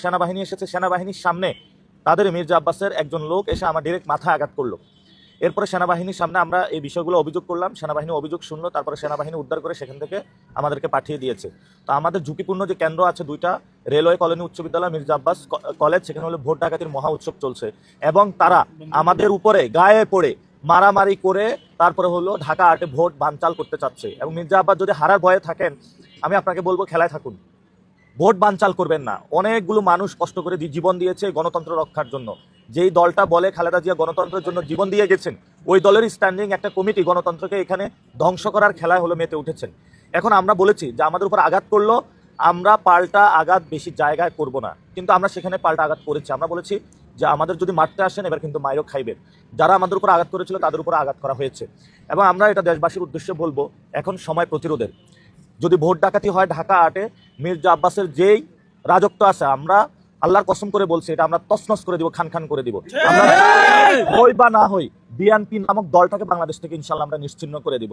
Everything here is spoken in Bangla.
সেনাবাহিনী এসেছে, সেনাবাহিনীর সামনে তাদের মির্জা আব্বাসের একজন লোক এসে আমার ডিরেক্ট মাথায় আঘাত করলো। এরপরে সেনাবাহিনীর সামনে আমরা এই বিষয়গুলো অভিযোগ করলাম, সেনাবাহিনী অভিযোগ শুনলো, তারপরে সেনাবাহিনী উদ্ধার করে সেখান থেকে আমাদেরকে পাঠিয়ে দিয়েছে। তো আমাদের ঝুঁকিপূর্ণ যে কেন্দ্র আছে দুইটা, রেলওয়ে কলোনি উচ্চ বিদ্যালয়, মির্জা আব্বাস কলেজ, সেখানে হলো ভোট ডাকাতির মহা উৎসব চলছে এবং তারা আমাদের উপরে গায়ে পড়ে মারামারি করে তারপরে হলো ঢাকা আর্টে ভোট বানচাল করতে চাচ্ছে। এবং মির্জা আব্বাস যদি হারার ভয়ে থাকেন, আমি আপনাকে বলবো খেলায় থাকুন, ভোট বানচাল করবেন না। অনেকগুলো মানুষ কষ্ট করে জীবন দিয়েছে গণতন্ত্র রক্ষার জন্য। যেই দলটা বলে খালেদা জিয়া গণতন্ত্রের জন্য জীবন দিয়ে গেছেন, ওই দলের স্ট্যান্ডিং একটা কমিটি গণতন্ত্রকে এখানে ধ্বংস করার খেলায় হলো মেতে উঠেছেন। এখন আমরা বলেছি যে আমাদের উপর আঘাত করলো, আমরা পাল্টা আঘাত বেশি জায়গায় করব না, কিন্তু আমরা সেখানে পাল্টা আঘাত করেছি। আমরা বলেছি যে আমাদের যদি মারতে আসেন এবার কিন্তু মাইরও খাইবেন। যারা আমাদের উপর আঘাত করেছিল তাদের উপর আঘাত করা হয়েছে এবং আমরা এটা দেশবাসীর উদ্দেশ্যে বলবো, এখন সময় প্রতিরোধের। যদি ভোট ডাকাতি হয় ঢাকা আটে, মির্জা আব্বাসের যেই রাজত্ব আছে, আমরা আল্লাহর কসম করে বলছি এটা আমরা তছনছ করে দিব, খান খান করে দিব। আমরা হই বা না হই, বিএনপি নামক দলটাকে বাংলাদেশ থেকে ইনশাল্লাহ আমরা নিশ্চিহ্ন করে দিব।